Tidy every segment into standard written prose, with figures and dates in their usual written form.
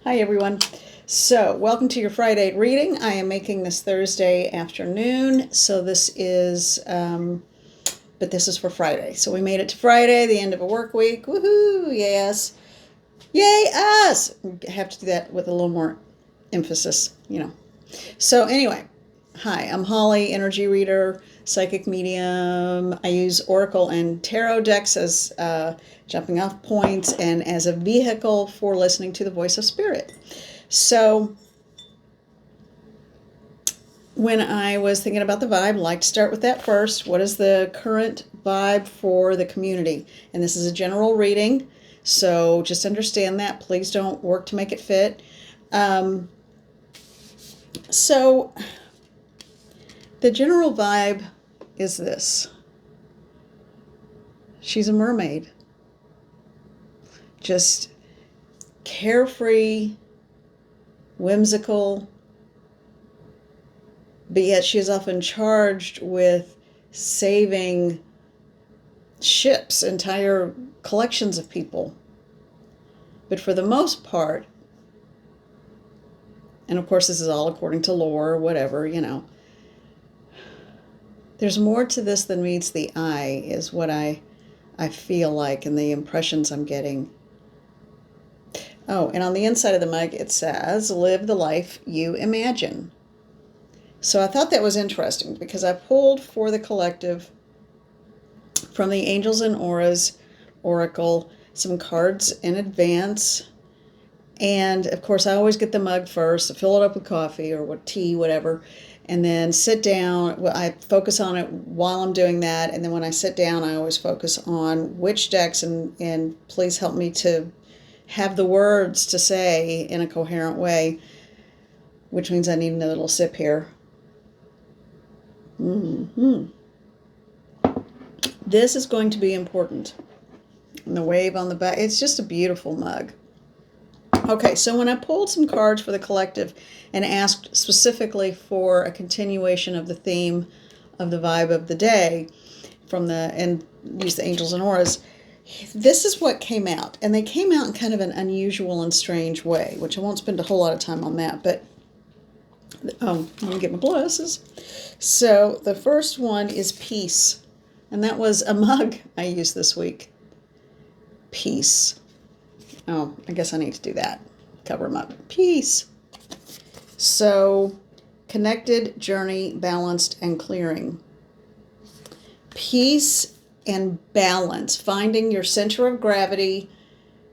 Hi everyone. So welcome to your Friday reading. I am making this Thursday afternoon, so this is for Friday. So we made it to Friday, the end of a work week. Woohoo! Yes, yay us! I have to do that with a little more emphasis, So anyway, hi, I'm Holly, energy reader, psychic medium. I use Oracle and Tarot decks as jumping off points and as a vehicle for listening to the voice of spirit. So when I was thinking about the vibe, I'd like to start with that first. What is the current vibe for the community? And this is a general reading, so just understand that. Please don't work to make it fit. So the general vibe is this. She's a mermaid. Just carefree, whimsical, but yet she is often charged with saving ships, entire collections of people. But for the most part, and of course this is all according to lore or whatever, there's more to this than meets the eye, is what I feel like, and the impressions I'm getting. Oh, and on the inside of the mug it says, "Live the life you imagine." So I thought that was interesting because I pulled for the collective from the Angels and Auras Oracle some cards in advance. And of course I always get the mug first, fill it up with coffee or with tea, whatever, and then sit down. I focus on it while I'm doing that. And then when I sit down, I always focus on which decks and please help me to have the words to say in a coherent way, which means I need another little sip here. This is going to be important. And the wave on the back, it's just a beautiful mug. Okay, so when I pulled some cards for the collective and asked specifically for a continuation of the theme of the vibe of the day and use the Angels and Auras, this is what came out. And they came out in kind of an unusual and strange way, which I won't spend a whole lot of time on that, but I'm going to get my glasses. So the first one is peace. And that was a mug I used this week. Peace. Oh, I guess I need to do that. Cover them up. Peace. So, connected, journey, balanced, and clearing. Peace and balance. Finding your center of gravity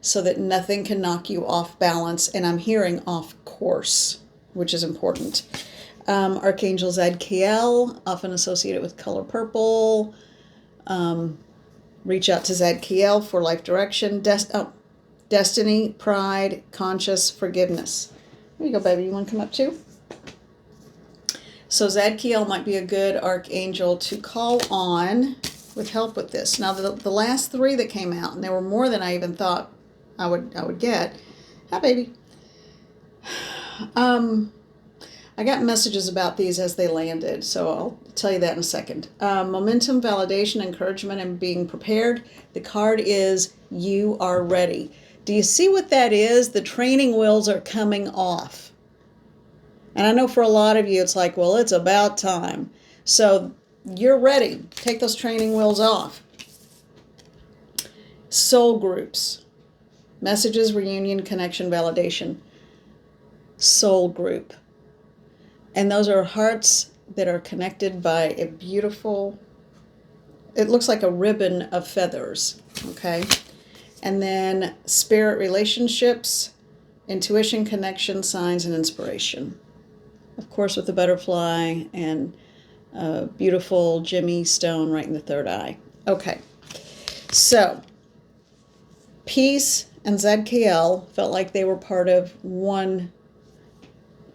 so that nothing can knock you off balance. And I'm hearing off course, which is important. Archangel Zadkiel, often associated with color purple. Reach out to Zadkiel for life direction. Destiny, pride, conscious, forgiveness. Here you go, baby. You want to come up too? So Zadkiel might be a good archangel to call on with help with this. Now, the last three that came out, and there were more than I even thought I would get. Hi, baby. I got messages about these as they landed, so I'll tell you that in a second. Momentum, validation, encouragement, and being prepared. The card is you are ready. Do you see what that is? The training wheels are coming off. And I know for a lot of you it's like, well, it's about time. So you're ready. Take those training wheels off. Soul groups. Messages, reunion, connection, validation. Soul group. And those are hearts that are connected by a beautiful, it looks like a ribbon of feathers, okay? And then spirit relationships, intuition, connection, signs, and inspiration. Of course, with the butterfly and a beautiful Jimmy stone right in the third eye. Okay, so peace and Zadkiel felt like they were part of one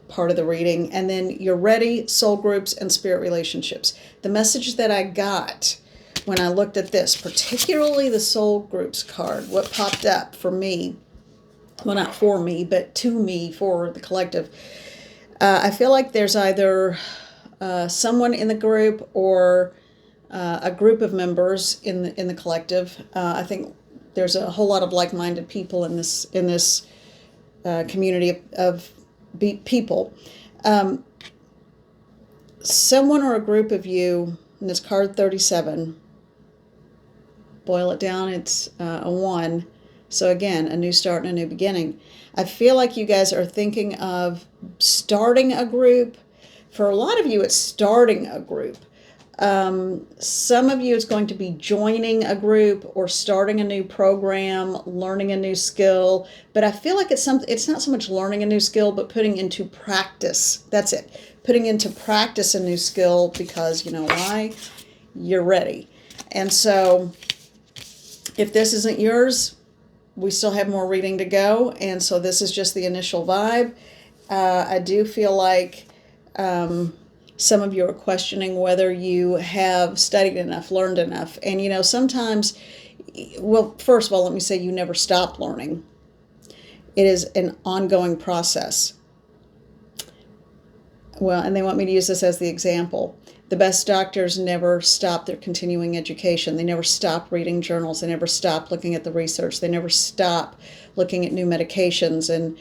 part of the reading, and then you're ready, soul groups, and spirit relationships. The message that I got when I looked at this, particularly the soul groups card, what popped up for me, well, not for me, but to me, for the collective, I feel like there's either someone in the group or a group of members in the collective. I think there's a whole lot of like-minded people in this community of people. Someone or a group of you, and it's card 37, boil it down, it's a 1. So again, a new start and a new beginning. I feel like you guys are thinking of starting a group. For a lot of you, it's starting a group. Some of you, it's going to be joining a group or starting a new program, learning a new skill. But I feel like it's not so much learning a new skill, but putting into practice. That's it. Putting into practice a new skill because, you know why? You're ready. And so if this isn't yours, we still have more reading to go. And so this is just the initial vibe. I do feel like some of you are questioning whether you have studied enough, learned enough. And, you know, sometimes, well, first of all, let me say you never stop learning. It is an ongoing process. Well, and they want me to use this as the example. The best doctors never stop their continuing education. They never stop reading journals. They never stop looking at the research. They never stop looking at new medications and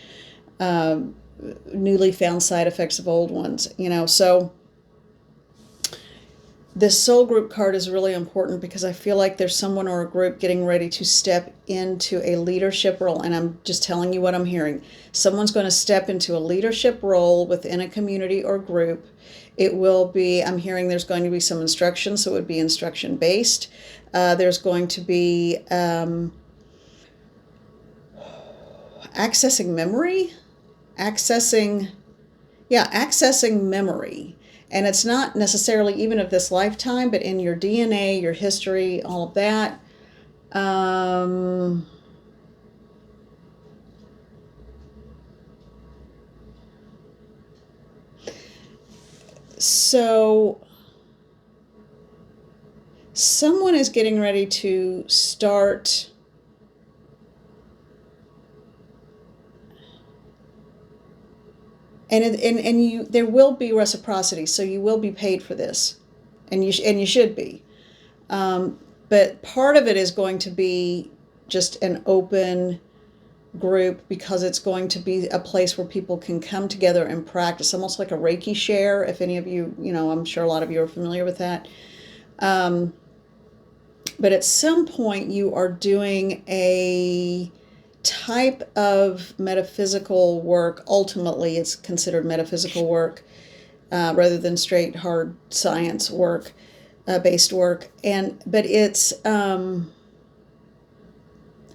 newly found side effects of old ones. You know, so this soul group card is really important because I feel like there's someone or a group getting ready to step into a leadership role. And I'm just telling you what I'm hearing. Someone's going to step into a leadership role within a community or group. It will be, I'm hearing there's going to be some instruction, so it would be instruction based. There's going to be accessing memory. Accessing memory. And it's not necessarily even of this lifetime, but in your DNA, your history, all of that. So someone is getting ready to start and you, there will be reciprocity, so you will be paid for this, and you should be. But part of it is going to be just an open group because it's going to be a place where people can come together and practice, almost like a Reiki share. If any of you, you know, I'm sure a lot of you are familiar with that. But at some point you are doing a type of metaphysical work. Ultimately, it's considered metaphysical work rather than straight hard science work, based work. But it's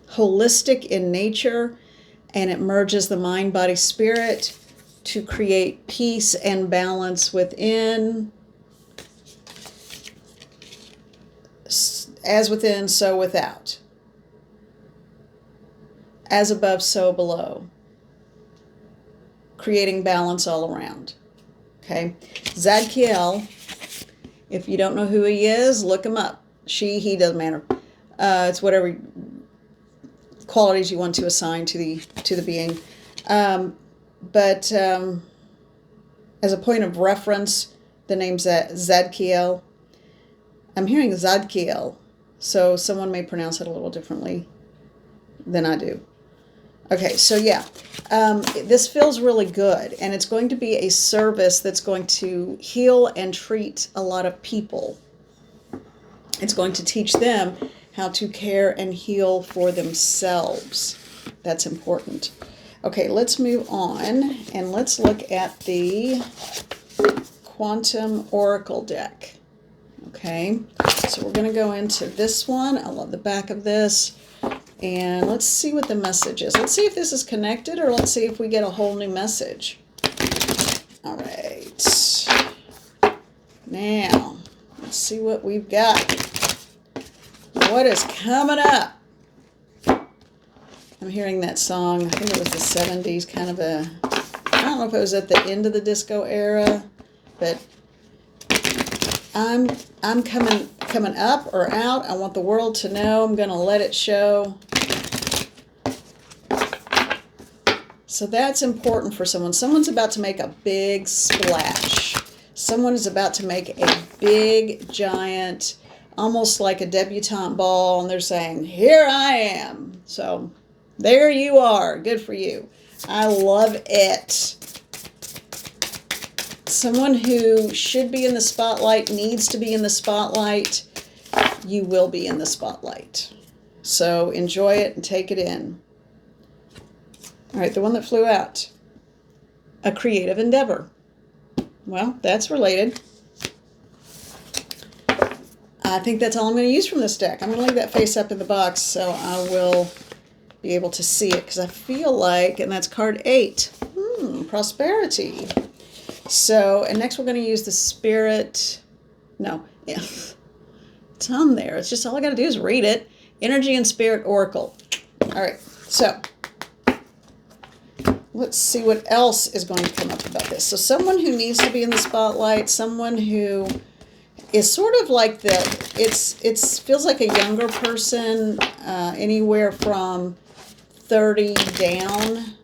holistic in nature, and it merges the mind, body, spirit to create peace and balance within. As within, so without. As above, so below. Creating balance all around. Okay? Zadkiel, if you don't know who he is, look him up. She, he, doesn't matter. It's whatever qualities you want to assign to the being. But as a point of reference, the name's Zadkiel. I'm hearing Zadkiel, so someone may pronounce it a little differently than I do. Okay, so yeah, this feels really good, and it's going to be a service that's going to heal and treat a lot of people. It's going to teach them how to care and heal for themselves. That's important. Okay, let's move on, and let's look at the Quantum Oracle deck. Okay, so we're going to go into this one. I love the back of this. And let's see what the message is. Let's see if this is connected, or let's see if we get a whole new message. All right. Now, let's see what we've got. What is coming up? I'm hearing that song. I think it was the 70s, kind of a, I don't know if it was at the end of the disco era, but I'm coming up or out. I want the world to know. I'm going to let it show. So that's important for someone. Someone's about to make a big splash. Someone is about to make a big, giant, almost like a debutante ball, and they're saying, here I am. So There you are. Good for you. I love it. Someone who should be in the spotlight, needs to be in the spotlight. You will be in the spotlight. So enjoy it and take it in. All right, the one that flew out. A creative endeavor. Well, that's related. I think that's all I'm going to use from this deck. I'm going to leave that face up in the box so I will be able to see it, because I feel like, and that's card 8. Prosperity. So, and next we're going to use the spirit. No, yeah. It's on there. It's just all I got to do is read it. Energy and Spirit Oracle. All right, so let's see what else is going to come up about this. So someone who needs to be in the spotlight, someone who is sort of like it feels like a younger person, anywhere from 30 down,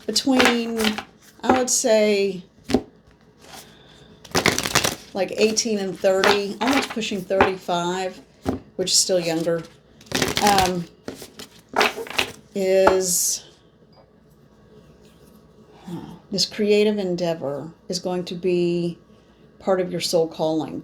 between, I would say, like 18 and 30, almost pushing 35, which is still younger, is this creative endeavor is going to be part of your soul calling.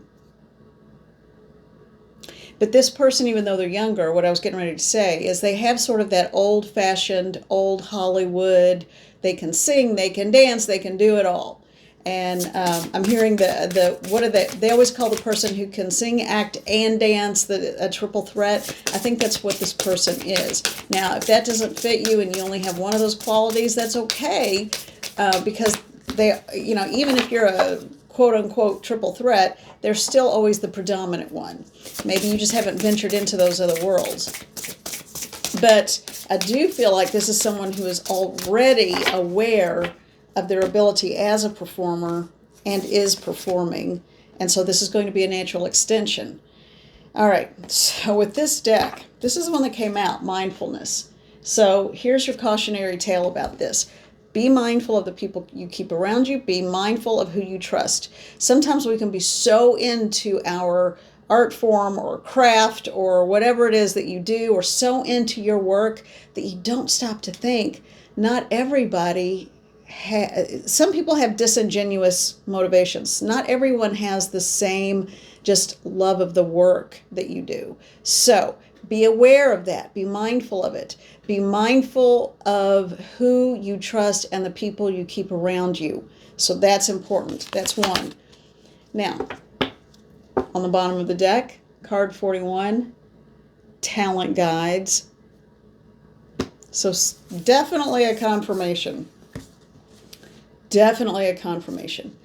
But this person, even though they're younger, what I was getting ready to say is they have sort of that old-fashioned, old Hollywood, they can sing, they can dance, they can do it all. And I'm hearing they always call the person who can sing, act, and dance a triple threat. I think that's what this person is. Now, if that doesn't fit you and you only have one of those qualities, that's okay, because even if you're a quote-unquote triple threat, they're still always the predominant one. Maybe you just haven't ventured into those other worlds. But I do feel like this is someone who is already aware of their ability as a performer and is performing. And so this is going to be a natural extension. All right, so with this deck, this is the one that came out, mindfulness. So here's your cautionary tale about this. Be mindful of the people you keep around you. Be mindful of who you trust. Sometimes we can be so into our art form or craft or whatever it is that you do, or so into your work that you don't stop to think. Not everybody some people have disingenuous motivations. Not everyone has the same just love of the work that you do. So be aware of that. Be mindful of it. Be mindful of who you trust and the people you keep around you. So that's important. That's one. Now, on the bottom of the deck, card 41, talent guides. So definitely a confirmation. Definitely a confirmation.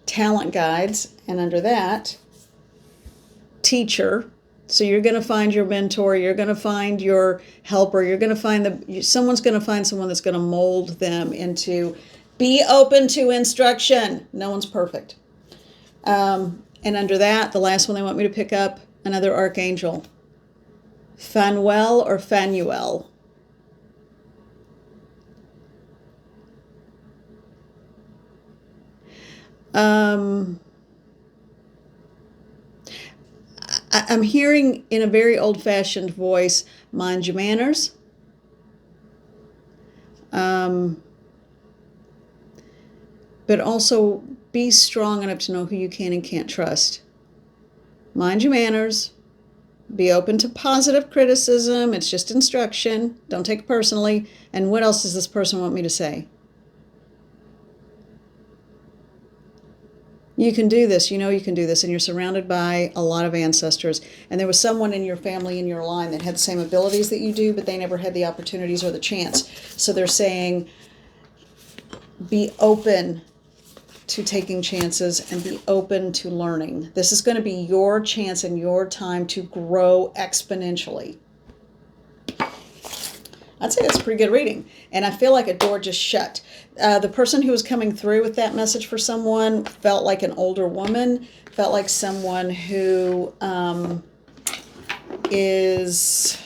Talent guides, and under that, teacher. So you're going to find your mentor, you're going to find your helper, you're going to find someone's going to find someone that's going to mold them into, be open to instruction. No one's perfect. And under that, the last one they want me to pick up, another archangel. Phanuel or Phanuel. I'm hearing in a very old-fashioned voice, mind your manners. But also be strong enough to know who you can and can't trust. Mind your manners. Be open to positive criticism. It's just instruction. Don't take it personally. And what else does this person want me to say? You can do this. You know you can do this. And you're surrounded by a lot of ancestors. And there was someone in your family, in your line, that had the same abilities that you do, but they never had the opportunities or the chance. So they're saying, be open to taking chances and be open to learning. This is going to be your chance and your time to grow exponentially. I'd say that's a pretty good reading. And I feel like a door just shut. The person who was coming through with that message for someone felt like an older woman, felt like someone who is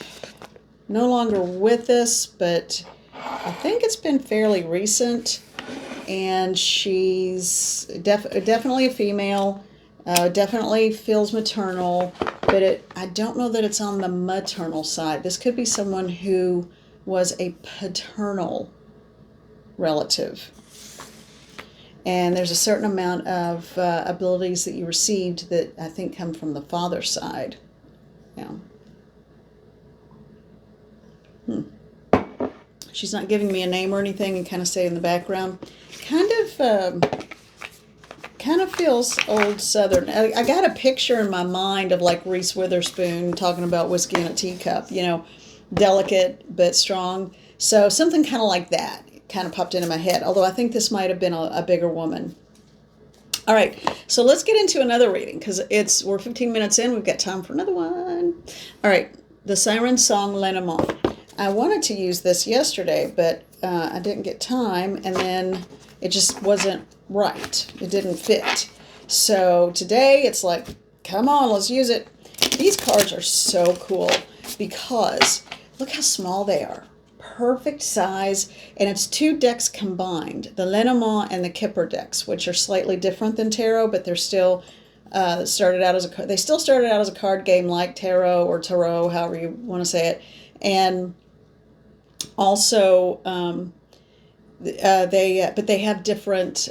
no longer with us, but I think it's been fairly recent. And she's definitely a female, definitely feels maternal, but I don't know that it's on the maternal side. This could be someone who was a paternal relative. And there's a certain amount of abilities that you received that I think come from the father's side. Yeah. She's not giving me a name or anything, and kind of stay in the background. Kind of feels old Southern. I got a picture in my mind of like Reese Witherspoon talking about whiskey in a teacup, delicate but strong. So something kind of like that kind of popped into my head, although I think this might have been a bigger woman. All right, so let's get into another reading because we're 15 minutes in. We've got time for another one. All right, the Siren Song L'Enamant. I wanted to use this yesterday, but I didn't get time, and then it just wasn't right. It didn't fit. So today it's like, come on, let's use it. These cards are so cool because look how small they are. Perfect size, and it's 2 decks combined, the Lenormand and the Kipper decks, which are slightly different than tarot, but they're still they still started out as a card game like tarot or tarot, however you want to say it, and also they have different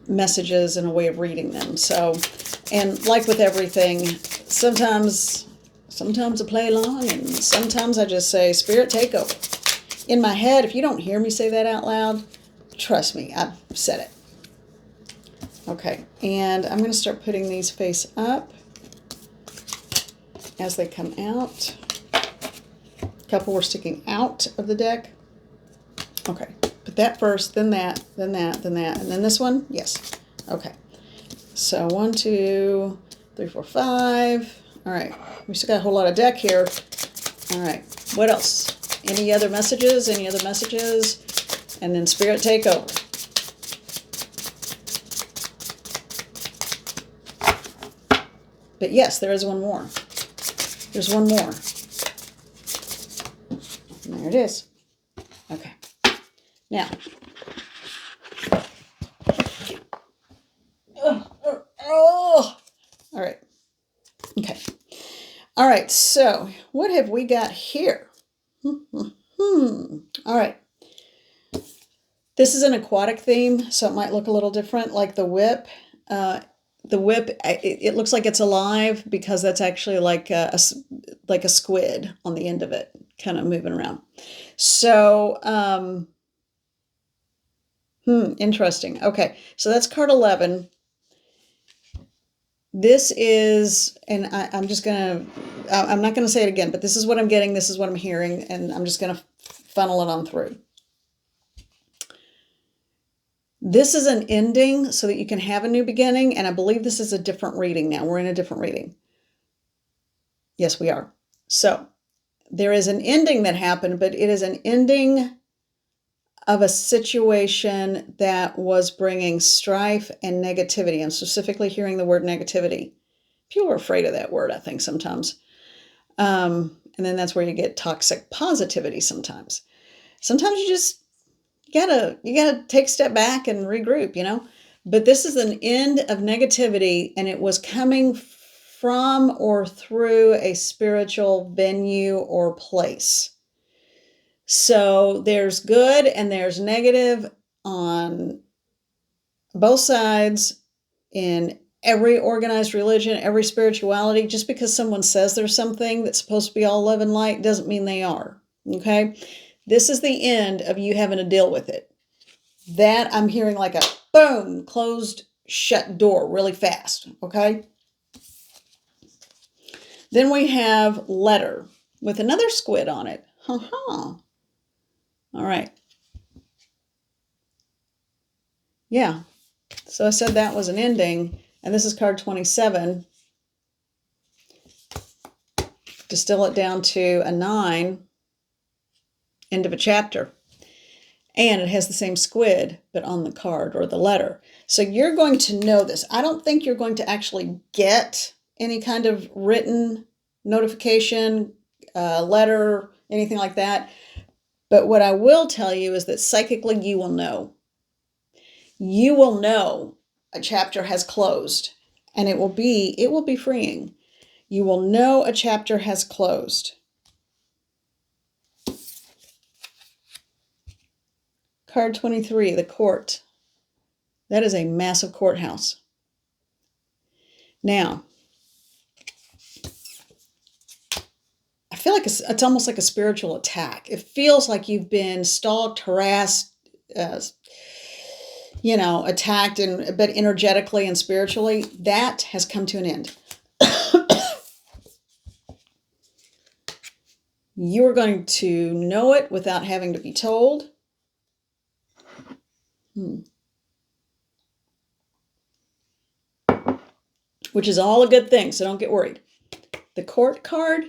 messages and a way of reading them. So, and like with everything, sometimes I play along, and sometimes I just say, Spirit, take over. In my head, if you don't hear me say that out loud, trust me, I've said it. Okay, and I'm going to start putting these face up as they come out. A couple were sticking out of the deck. Okay, put that first, then that, then that, then that, and then this one? Yes. Okay. So 1, 2, 3, 4, 5. All right, we still got a whole lot of deck here. All right, what else? Any other messages? Any other messages? And then Spirit, take over. But yes, there is one more. There's one more. And there it is. Okay. Now. Oh. All right. Okay. All right, so what have we got here? All right. This is an aquatic theme, so it might look a little different, like the whip. The whip, it looks like it's alive because that's actually like a squid on the end of it, kind of moving around. So, interesting. Okay, so that's card 11. This is, and I'm not going to say it again, but this is what I'm getting, this is what I'm hearing, and I'm just going to funnel it on through. This is an ending so that you can have a new beginning, and I believe this is a different reading now. We're in a different reading. Yes, we are. So there is an ending that happened, but it is an ending of a situation that was bringing strife and negativity. I'm specifically hearing the word negativity. People are afraid of that word, I think, sometimes. And then that's where you get toxic positivity sometimes. Sometimes you gotta take a step back and regroup, But this is an end of negativity, and it was coming from or through a spiritual venue or place. So there's good and there's negative on both sides in every organized religion, every spirituality. Just because someone says there's something that's supposed to be all love and light doesn't mean they are. Okay? This is the end of you having to deal with it. That I'm hearing like a boom, closed, shut door really fast. Okay? Then we have letter with another squid on it. All right. Yeah. So I said that was an ending, and this is card 27. Distill it down to a 9. End of a chapter. And it has the same squid, but on the card or the letter. So you're going to know this. I don't think you're going to actually get any kind of written notification, letter, anything like that. But what I will tell you is that psychically you will know. You will know a chapter has closed, and it will be freeing. You will know a chapter has closed. Card 23, the court. That is a massive courthouse. Now, I feel like it's almost like a spiritual attack. It feels like you've been stalked, harassed, attacked, but energetically and spiritually. That has come to an end. You're going to know it without having to be told. Which is all a good thing, so don't get worried. The court card,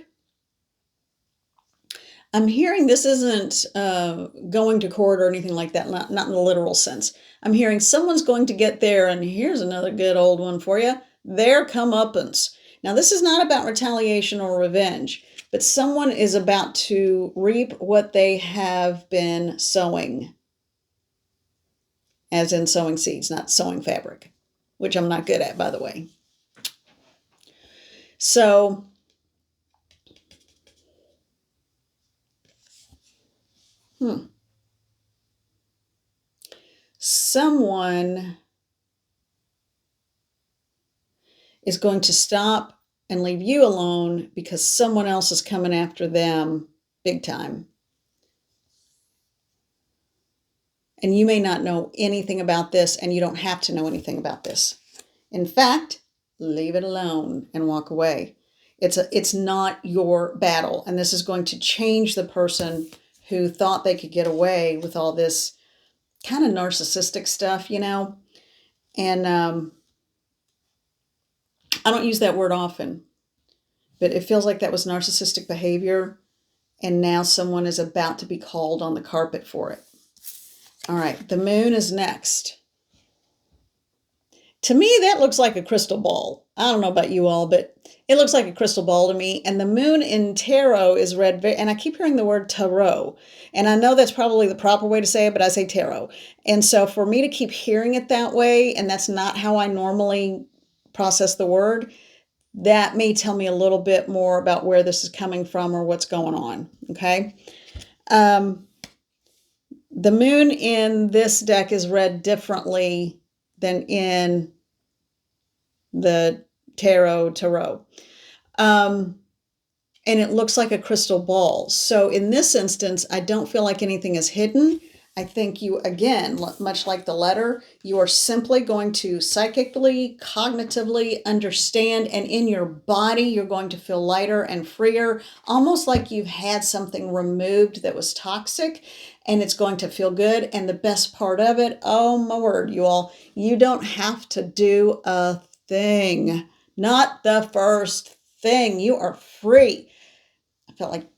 I'm hearing this isn't going to court or anything like that, not in the literal sense. I'm hearing someone's going to get there, and here's another good old one for you, their comeuppance. Now, this is not about retaliation or revenge, but someone is about to reap what they have been sowing. As in sowing seeds, not sewing fabric, which I'm not good at, by the way. So, someone is going to stop and leave you alone because someone else is coming after them big time. And you may not know anything about this, and you don't have to know anything about this. In fact, leave it alone and walk away. It's not your battle, and this is going to change the person who thought they could get away with all this kind of narcissistic stuff, And I don't use that word often, but it feels like that was narcissistic behavior, and now someone is about to be called on the carpet for it. All right, the moon is next. To me, that looks like a crystal ball. I don't know about you all, but it looks like a crystal ball to me. And the moon in tarot is read, and I keep hearing the word tarot. And I know that's probably the proper way to say it, but I say tarot. And so for me to keep hearing it that way, and that's not how I normally process the word, that may tell me a little bit more about where this is coming from or what's going on, okay? The moon in this deck is read differently than in the tarot. And it looks like a crystal ball. So in this instance, I don't feel like anything is hidden. I think you, again, much like the letter, you are simply going to psychically, cognitively understand, and in your body, you're going to feel lighter and freer, almost like you've had something removed that was toxic, and it's going to feel good. And the best part of it, oh my word, you all, you don't have to do a thing. Not the first thing. You are free. I felt like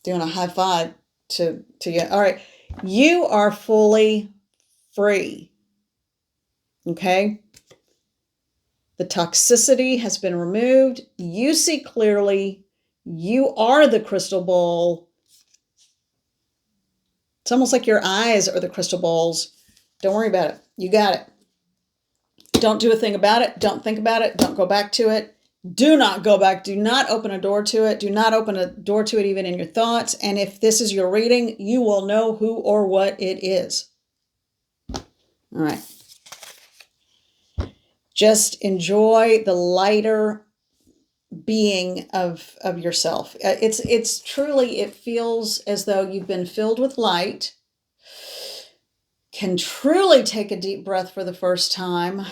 doing a high five to you. All right. You are fully free. Okay? The toxicity has been removed. You see clearly. You are the crystal ball. It's almost like your eyes are the crystal balls. Don't worry about it. You got it. Don't do a thing about it. Don't think about it. Don't go back to it. Do not go back. Do not open a door to it. Do not open a door to it even in your thoughts. And if this is your reading, you will know who or what it is. All right. Just enjoy the lighter being of yourself. It's truly, it feels as though you've been filled with light. Can truly take a deep breath for the first time.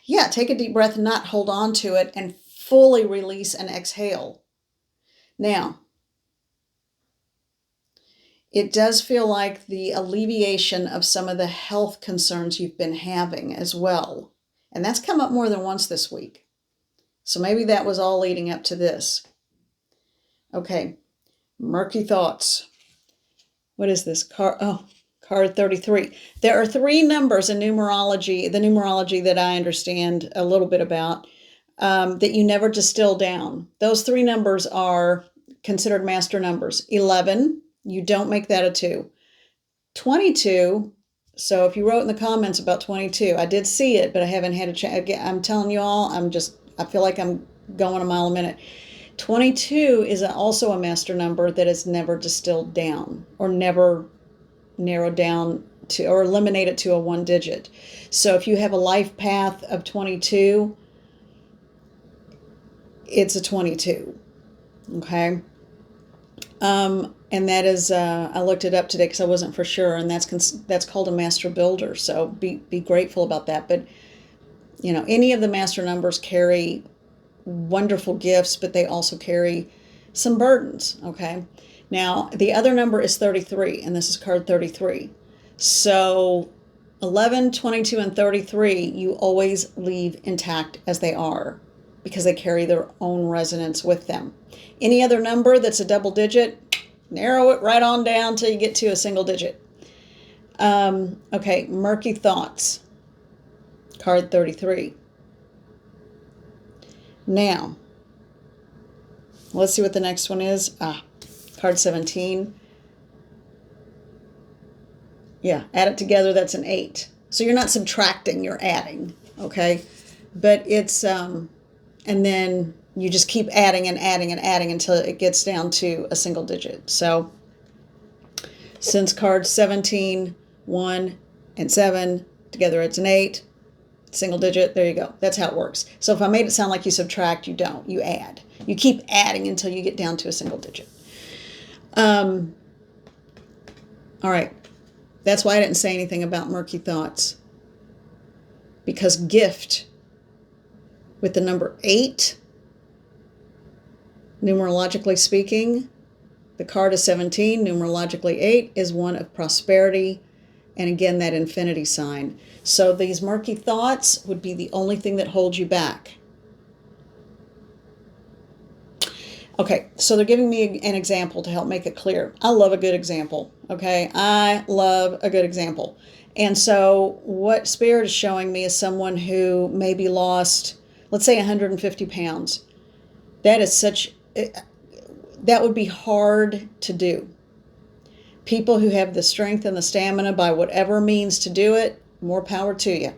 Yeah, take a deep breath and not hold on to it, and fully release and exhale. Now, it does feel like the alleviation of some of the health concerns you've been having as well. And that's come up more than once this week. So maybe that was all leading up to this. Okay, murky thoughts. What is this? Card 33. There are 3 numbers in numerology, the numerology that I understand a little bit about, that you never distill down. Those 3 numbers are considered master numbers. 11, you don't make that a 2. 22, so if you wrote in the comments about 22, I did see it, but I haven't had a chance. I'm telling you all, I feel like I'm going a mile a minute. 22 is also a master number that is never distilled down or never narrowed down to or eliminated to a one digit. So if you have a life path of 22, it's a 22. Okay. And that is, I looked it up today because I wasn't for sure, and that's called a master builder. So be grateful about that. But you know, any of the master numbers carry wonderful gifts, but they also carry some burdens. Okay. Now the other number is 33, and this is card 33. So 11, 22, and 33, you always leave intact as they are because they carry their own resonance with them. Any other number that's a double digit, narrow it right on down till you get to a single digit. Okay, murky thoughts, card 33. Now, let's see what the next one is. Card 17. Yeah, add it together, that's an 8. So you're not subtracting, you're adding, okay? But it's, and then you just keep adding and adding and adding until it gets down to a single digit. So since cards 17, 1, and 7, together it's an 8, single digit, there you go. That's how it works. So if I made it sound like you subtract, you don't. You add. You keep adding until you get down to a single digit. All right. That's why I didn't say anything about murky thoughts. Because gift with the number 8, numerologically speaking, the card is 17, numerologically 8 is one of prosperity, and again, that infinity sign. So these murky thoughts would be the only thing that holds you back. Okay, so they're giving me an example to help make it clear. I love a good example, okay? I love a good example. And so what Spirit is showing me is someone who maybe lost, let's say 150 pounds. That is that would be hard to do. People who have the strength and the stamina by whatever means to do it, more power to you.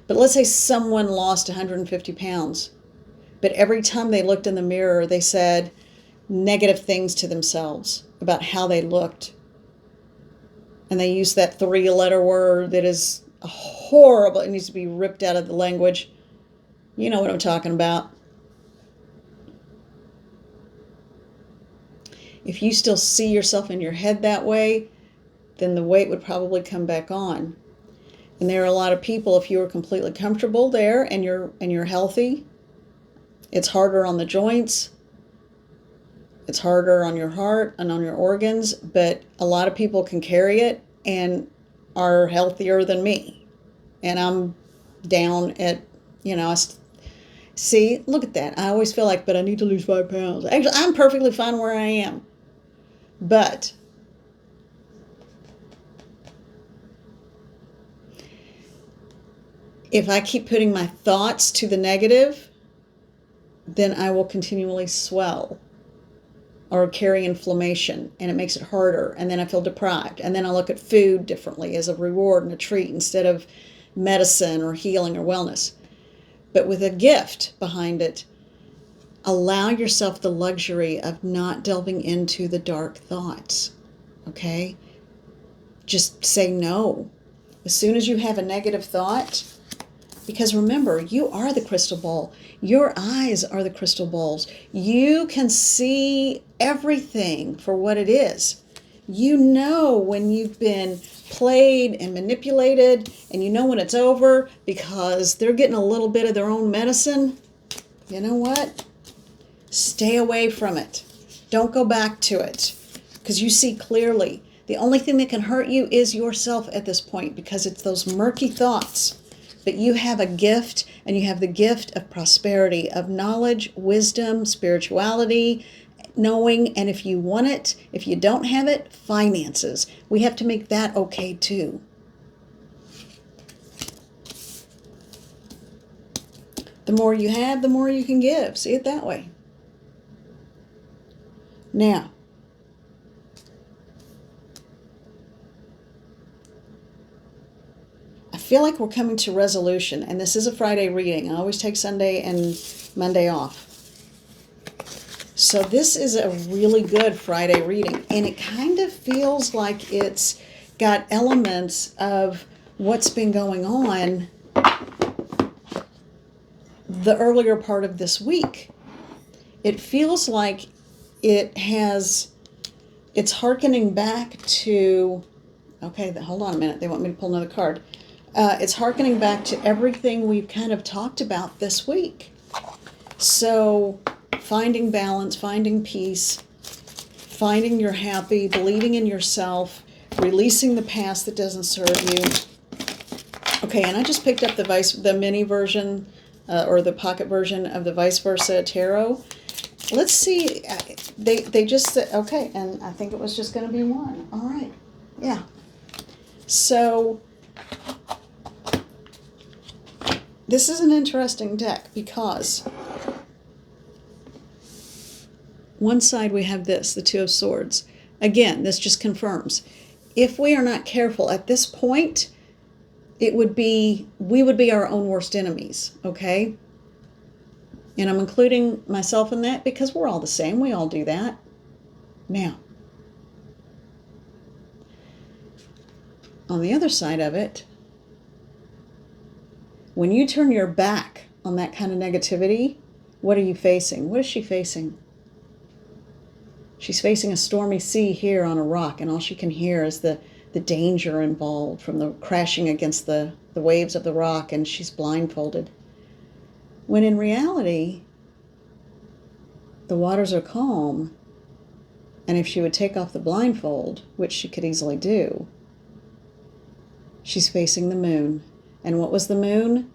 But let's say someone lost 150 pounds. But every time they looked in the mirror, they said negative things to themselves about how they looked. And they used that 3-letter word that is horrible. It needs to be ripped out of the language. You know what I'm talking about. If you still see yourself in your head that way, then the weight would probably come back on. And there are a lot of people, if you are completely comfortable there and you're healthy, it's harder on the joints, it's harder on your heart and on your organs, but a lot of people can carry it and are healthier than me. And I'm down at, see, look at that. I always feel like, but I need to lose 5 pounds. Actually, I'm perfectly fine where I am. But if I keep putting my thoughts to the negative, then I will continually swell or carry inflammation, and it makes it harder, and then I feel deprived, and then I look at food differently as a reward and a treat instead of medicine or healing or wellness. But with a gift behind it, allow yourself the luxury of not delving into the dark thoughts, okay? Just say no. As soon as you have a negative thought, because remember, you are the crystal ball. Your eyes are the crystal balls. You can see everything for what it is. You know when you've been played and manipulated, and you know when it's over because they're getting a little bit of their own medicine. You know what? Stay away from it. Don't go back to it because you see clearly. The only thing that can hurt you is yourself at this point because it's those murky thoughts. But you have a gift, and you have the gift of prosperity, of knowledge, wisdom, spirituality, knowing, and if you want it, if you don't have it, finances. We have to make that okay too. The more you have, the more you can give. See it that way. Now, I feel like we're coming to resolution, and this is a Friday reading. I always take Sunday and Monday off. So this is a really good Friday reading, and it kind of feels like it's got elements of what's been going on the earlier part of this week. It feels like it's hearkening back to, okay, hold on a minute, they want me to pull another card. It's hearkening back to everything we've kind of talked about this week. So finding balance, finding peace, finding you're happy, believing in yourself, releasing the past that doesn't serve you. Okay, and I just picked up the mini version or the pocket version of the Vice Versa Tarot. Let's see. They just said, okay, and I think it was just going to be one. All right. Yeah. So this is an interesting deck because one side we have this, the Two of Swords. Again, this just confirms. If we are not careful at this point, we would be our own worst enemies, okay? And I'm including myself in that because we're all the same. We all do that. Now, on the other side of it, when you turn your back on that kind of negativity, what are you facing? What is she facing? She's facing a stormy sea here on a rock, and all she can hear is the danger involved from the crashing against the waves of the rock, and she's blindfolded. When in reality, the waters are calm, and if she would take off the blindfold, which she could easily do, she's facing the moon. And what was the moon?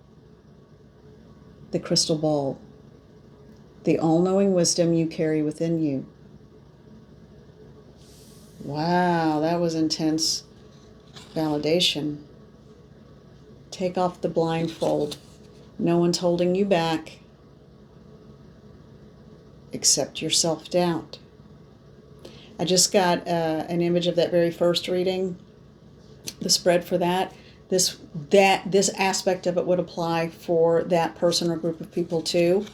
The crystal ball. The all-knowing wisdom you carry within you. Wow, that was intense validation. Take off the blindfold. No one's holding you back except your self-doubt. I just got an image of that very first reading, the spread for that. This aspect of it would apply for that person or group of people too.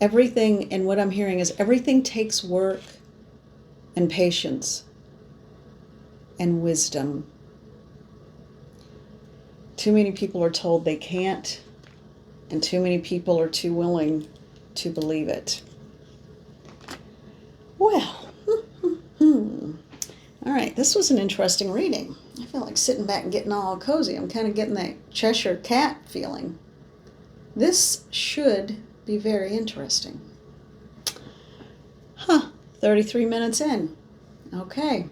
Everything, and what I'm hearing is everything takes work and patience and wisdom. Too many people are told they can't, and too many people are too willing to believe it. Well, all right, this was an interesting reading. I feel like sitting back and getting all cozy. I'm kind of getting that Cheshire Cat feeling. This should be very interesting. 33 minutes in. Okay.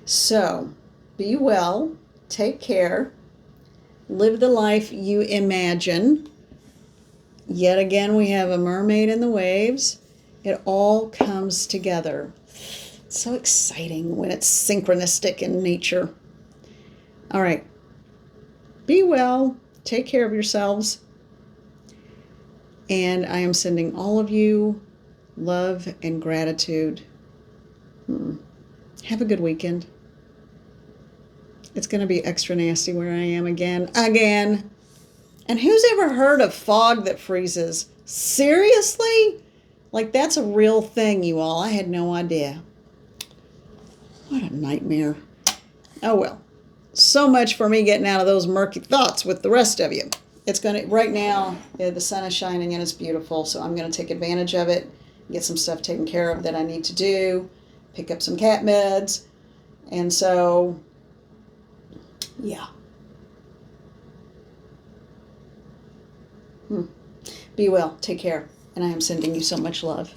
So, be well, take care, live the life you imagine. Yet again, we have a mermaid in the waves. It all comes together. It's so exciting when it's synchronistic in nature. All right. Be well, take care of yourselves. And I am sending all of you love and gratitude. Have a good weekend. It's going to be extra nasty where I am again. And who's ever heard of fog that freezes? Seriously? Like, that's a real thing, you all. I had no idea. What a nightmare. Oh, well. So much for me getting out of those murky thoughts with the rest of you. It's going to, right now, the sun is shining and it's beautiful, so I'm going to take advantage of it, get some stuff taken care of that I need to do, pick up some cat meds, and so, yeah. Be well, take care, and I am sending you so much love.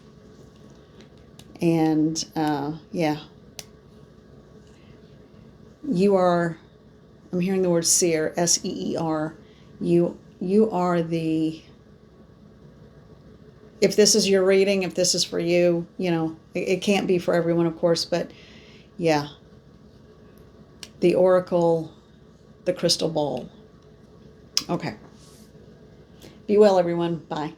And, yeah. You are, I'm hearing the word seer, S-E-E-R. You are the, if this is your reading, if this is for you, it can't be for everyone, of course, but yeah. The oracle, the crystal ball. Okay. Be well, everyone. Bye.